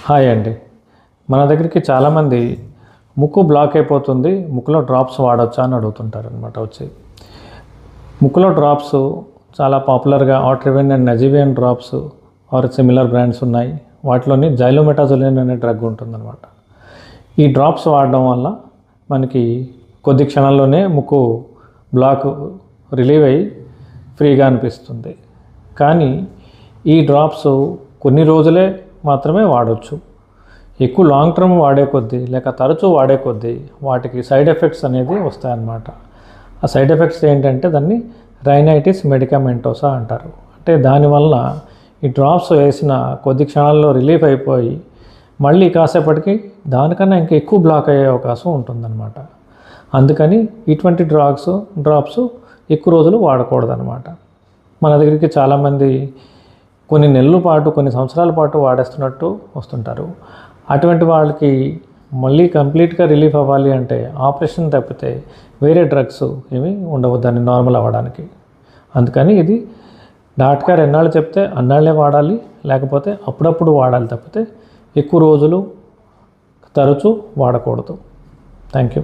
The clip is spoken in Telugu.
హాయ్ అండి. మన దగ్గరికి చాలామంది ముక్కు బ్లాక్ అయిపోతుంది, ముక్కులో డ్రాప్స్ వాడొచ్చా అని అడుగుతుంటారనమాట వచ్చి. ముక్కులో డ్రాప్స్ చాలా పాపులర్గా Otrivin and Nasivion drops are similar brands ఉన్నాయి. వాటిలోని జైలోమెటాజోలిన్ అనే డ్రగ్ ఉంటుందన్నమాట. ఈ డ్రాప్స్ వాడడం వల్ల మనకి కొద్ది క్షణాల్లోనే ముక్కు బ్లాక్ రిలీవ్ అయ్యి ఫ్రీగా అనిపిస్తుంది. కానీ ఈ డ్రాప్స్ కొన్ని రోజులే మాత్రమే వాడవచ్చు. ఎక్కువ లాంగ్ టర్మ్ వాడే కొద్దీ లేక తరచూ వాడే కొద్దీ వాటికి సైడ్ ఎఫెక్ట్స్ అనేది వస్తాయన్నమాట. ఆ సైడ్ ఎఫెక్ట్స్ ఏంటంటే దాన్ని రైనైటిస్ మెడికమెంటోసా అంటారు. అంటే దానివల్ల ఈ డ్రాప్స్ వేసిన కొద్ది క్షణాల్లో రిలీఫ్ అయిపోయి మళ్ళీ కాసేపటికి దానికన్నా ఇంకా ఎక్కువ బ్లాక్ అయ్యే అవకాశం ఉంటుందన్నమాట. అందుకని ఇటువంటి డ్రాప్స్ ఎక్కువ రోజులు వాడకూడదన్నమాట. మన దగ్గరికి చాలామంది కొన్ని నెలల పాటు కొన్ని సంవత్సరాల పాటు వాడేస్తున్నట్టు వస్తుంటారు. అటువంటి వాళ్ళకి మళ్ళీ కంప్లీట్గా రిలీఫ్ అవ్వాలి అంటే ఆపరేషన్ తప్పితే వేరే డ్రగ్స్ ఏమి ఉండవు దాన్ని నార్మల్ అవ్వడానికి. అందుకని ఇది డాక్టర్ గారు ఎన్నాళ్ళు చెప్తే అన్నాళ్ళే వాడాలి, లేకపోతే అప్పుడప్పుడు వాడాలి తప్పితే ఎక్కువ రోజులు తరచూ వాడకూడదు. Thank you.